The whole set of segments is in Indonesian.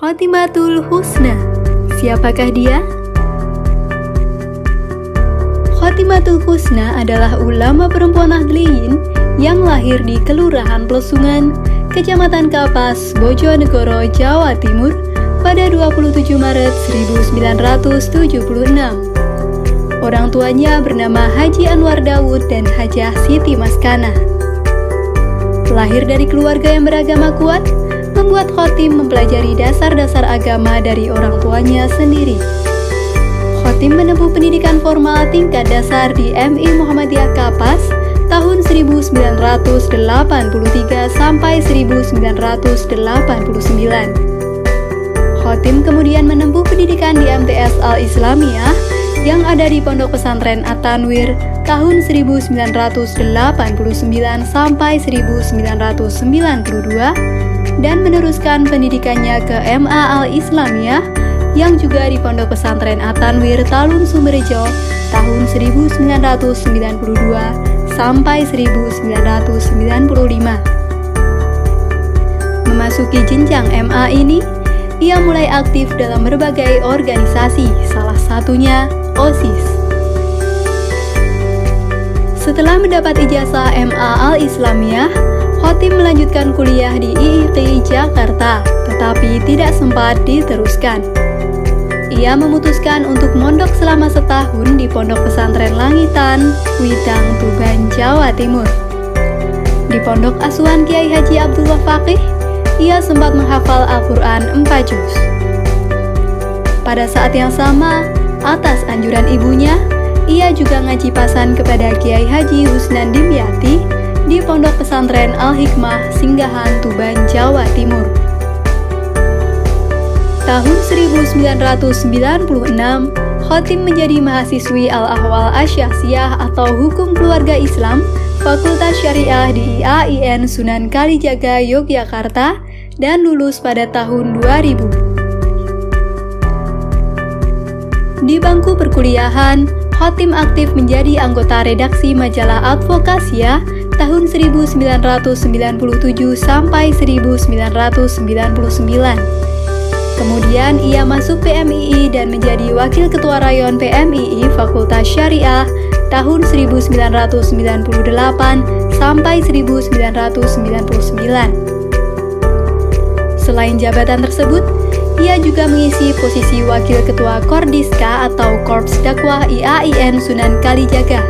Khotimatul Husna. Siapakah dia? Khotimatul Husna adalah ulama perempuan Nahdliyin yang lahir di Kelurahan Plesungan, Kecamatan Kapas, Bojonegoro, Jawa Timur pada 27 Maret 1976. Orang tuanya bernama Haji Anwar Daud dan Hajah Siti Maskana. Lahir dari keluarga yang beragama kuat, membuat Khotim mempelajari dasar-dasar agama dari orang tuanya sendiri. Khotim menempuh pendidikan formal tingkat dasar di MI Muhammadiyah Kapas tahun 1983 sampai 1989. Khotim kemudian menempuh pendidikan di MTS Al-Islamiyah yang ada di Pondok Pesantren At-Tanwir tahun 1989 sampai 1992 dan meneruskan pendidikannya ke MA Al-Islamiyah yang juga di Pondok Pesantren At-Tanwir Talun Sumberjo tahun 1992 sampai 1995. Memasuki jenjang MA ini, ia mulai aktif dalam berbagai organisasi, salah satunya OSIS. Setelah mendapat ijazah MA Al-Islamiyah, Khotim melanjutkan kuliah di IIT Jakarta, tetapi tidak sempat diteruskan. Ia memutuskan untuk mondok selama setahun di Pondok Pesantren Langitan, Widang, Tuban, Jawa Timur. Di Pondok Asuhan Kiai Haji Abdullah Faqih, ia sempat menghafal Al-Quran 4 juz. Pada saat yang sama, atas anjuran ibunya, ia juga ngaji pasan kepada Kiai Haji Husnan Dimyati di Pondok Pesantren Al-Hikmah, Singgahan, Tuban, Jawa Timur. Tahun 1996, Khotim menjadi mahasiswi Al-Ahwal Asy-Syakhsiyah atau Hukum Keluarga Islam, Fakultas Syariah di IAIN Sunan Kalijaga, Yogyakarta, dan lulus pada tahun 2000. Di bangku perkuliahan, Khotim aktif menjadi anggota redaksi majalah Advokasia tahun 1997 sampai 1999. Kemudian ia masuk PMII dan menjadi Wakil Ketua Rayon PMII Fakultas Syariah tahun 1998 sampai 1999. Selain jabatan tersebut, ia juga mengisi posisi Wakil Ketua Kordiska atau Korps Dakwah IAIN Sunan Kalijaga.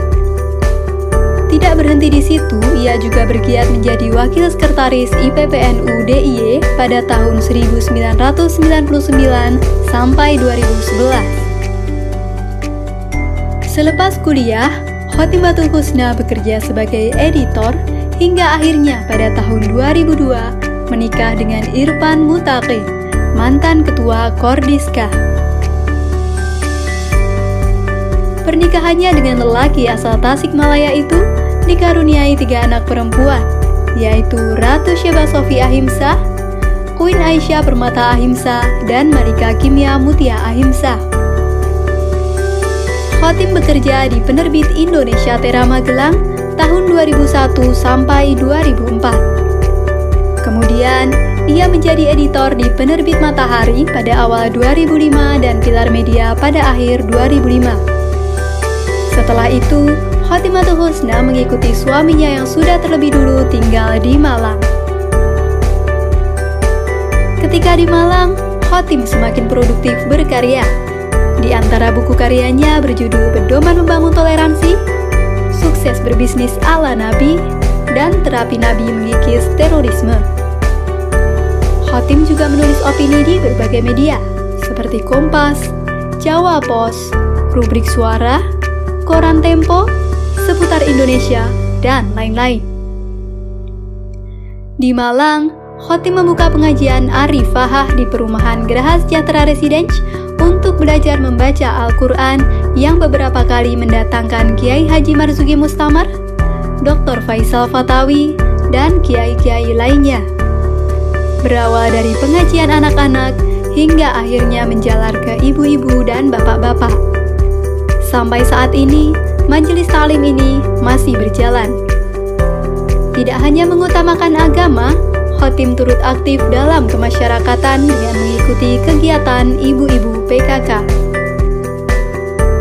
Tidak berhenti di situ, ia juga bergiat menjadi Wakil Sekretaris IPPNU DIY pada tahun 1999 sampai 2011. Selepas kuliah, Khotimatul Husna bekerja sebagai editor hingga akhirnya pada tahun 2002 menikah dengan Irfan Mutaqi, mantan ketua Kordiska. Pernikahannya dengan lelaki asal Tasikmalaya itu dikaruniai 3 anak perempuan, yaitu Ratu Syeba Sofi Ahimsa, Queen Aisyah Permata Ahimsa, dan Malika Kimia Mutia Ahimsa. Khotim bekerja di Penerbit Indonesia Tera Magelang tahun 2001 sampai 2004. Kemudian, ia menjadi editor di Penerbit Matahari pada awal 2005 dan Pilar Media pada akhir 2005. Setelah itu, Khotimatul Husna mengikuti suaminya yang sudah terlebih dulu tinggal di Malang. Ketika di Malang, Khotim semakin produktif berkarya. Di antara buku karyanya berjudul Pedoman Membangun Toleransi, Sukses Berbisnis ala Nabi, dan Terapi Nabi Mengikis Terorisme. Khotim juga menulis opini di berbagai media, seperti Kompas, Jawa Pos, Rubrik Suara, Koran Tempo, Seputar Indonesia, dan lain-lain. Di Malang, Khotim membuka pengajian Arifahah di perumahan Geraha Sejahtera Residence untuk belajar membaca Al-Quran yang beberapa kali mendatangkan Kiai Haji Marzuki Mustamar, Dr. Faisal Fatawi, dan kiai-kiai lainnya. Berawal dari pengajian anak-anak hingga akhirnya menjalar ke ibu-ibu dan bapak-bapak. Sampai saat ini, majelis taklim ini masih berjalan. Tidak hanya mengutamakan agama, Khotim turut aktif dalam kemasyarakatan dengan mengikuti mengikuti kegiatan ibu-ibu PKK.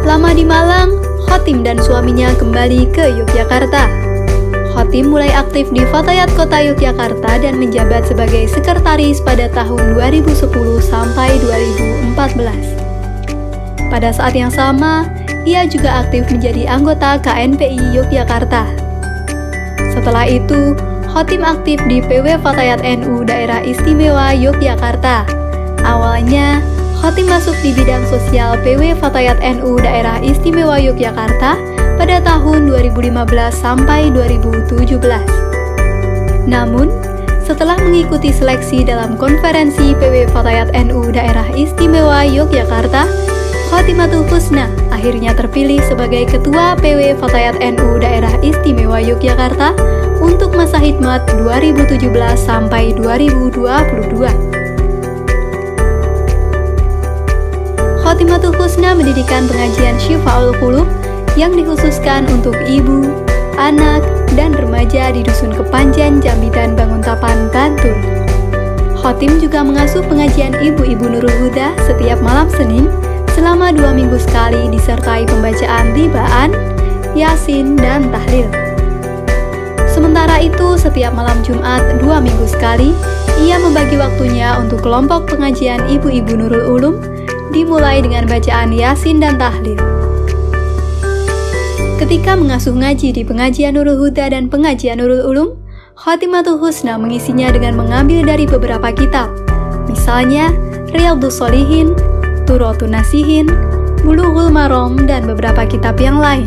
Lama di Malang, Khotim dan suaminya kembali ke Yogyakarta. Khotim mulai aktif di Fatayat Kota Yogyakarta dan menjabat sebagai sekretaris pada tahun 2010 sampai 2014. Pada saat yang sama, ia juga aktif menjadi anggota KNPI Yogyakarta. Setelah itu, Khotim aktif di PW Fatayat NU Daerah Istimewa Yogyakarta. Awalnya, Khotim masuk di bidang sosial PW Fatayat NU Daerah Istimewa Yogyakarta pada tahun 2015 sampai 2017. Namun, setelah mengikuti seleksi dalam konferensi PW Fatayat NU Daerah Istimewa Yogyakarta, Khotimatul Husna akhirnya terpilih sebagai Ketua PW Fatayat NU Daerah Istimewa Yogyakarta untuk masa hikmat 2017 sampai 2022. Khotimatul Husna mendirikan pengajian Syifaul Qulub yang dikhususkan untuk ibu, anak, dan remaja di Dusun Kepanjen, Jambitan, Banguntapan, Bantul. Khotim juga mengasuh pengajian ibu-ibu Nurul Huda setiap malam Senin selama 2 minggu sekali disertai pembacaan Tibaan, Yasin, dan Tahlil. Sementara itu, setiap malam Jumat 2 minggu sekali, ia membagi waktunya untuk kelompok pengajian ibu-ibu Nurul Ulum, dimulai dengan bacaan Yasin dan Tahlil. Ketika mengasuh ngaji di pengajian Nurul Huda dan pengajian Nurul Ulum, Khotimatul Husna mengisinya dengan mengambil dari beberapa kitab, misalnya Riyadhus Shalihin, Turatun Nasihin, Bulughul Maram, dan beberapa kitab yang lain.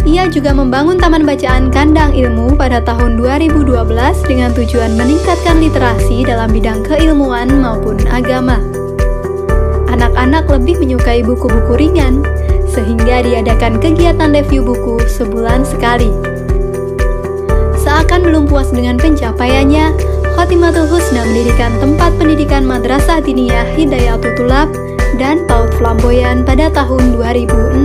Ia juga membangun taman bacaan Kandang Ilmu pada tahun 2012 dengan tujuan meningkatkan literasi dalam bidang keilmuan maupun agama. Anak-anak lebih menyukai buku-buku ringan, sehingga diadakan kegiatan review buku sebulan sekali. Seakan belum puas dengan pencapaiannya, Khotimatul Husna mendirikan tempat pendidikan Madrasah Diniyah Hidayatul Thulab dan PAUD Flamboyan pada tahun 2016.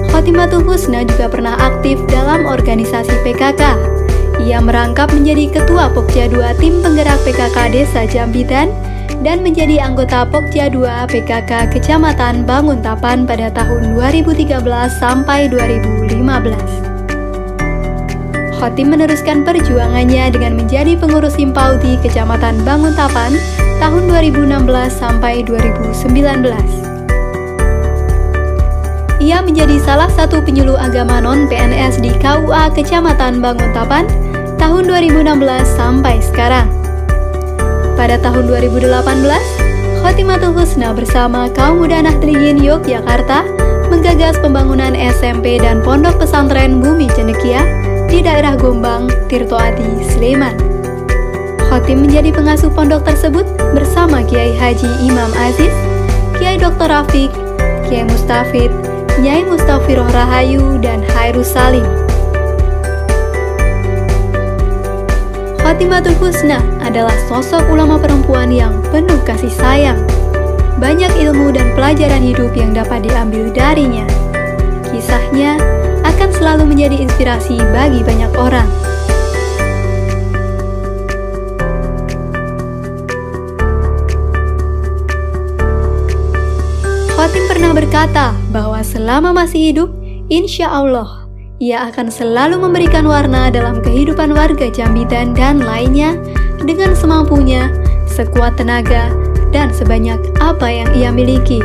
Khotimatul Husna juga pernah aktif dalam organisasi PKK. Ia merangkap menjadi Ketua Pokja 2 Tim Penggerak PKK Desa Jambitan dan menjadi anggota Pokja 2 PKK Kecamatan Banguntapan pada tahun 2013 sampai 2015. Khotim meneruskan perjuangannya dengan menjadi pengurus Himpaudi Kecamatan Banguntapan tahun 2016 sampai 2019. Ia menjadi salah satu penyuluh agama non-PNS di KUA Kecamatan Banguntapan tahun 2016 sampai sekarang. Pada tahun 2018, Khotimatul Husna bersama kaum muda Nahdliyin Yogyakarta menggagas pembangunan SMP dan Pondok Pesantren Bumi Cendekia di daerah Gombang, Tirto Adi, Sleman. Khotim menjadi pengasuh pondok tersebut bersama Kiai Haji Imam Aziz, Kiai Dr. Rafiq, Kiai Mustafid, Nyai Mustafiroh Rahayu, dan Hairus Salim. Khotimatul Husna adalah sosok ulama perempuan yang penuh kasih sayang. Banyak ilmu dan pelajaran hidup yang dapat diambil darinya. Kisahnya akan selalu menjadi inspirasi bagi banyak orang. Khotim pernah berkata bahwa selama masih hidup, insya Allah, ia akan selalu memberikan warna dalam kehidupan warga Jambitan dan lainnya dengan semampunya, sekuat tenaga, dan sebanyak apa yang ia miliki.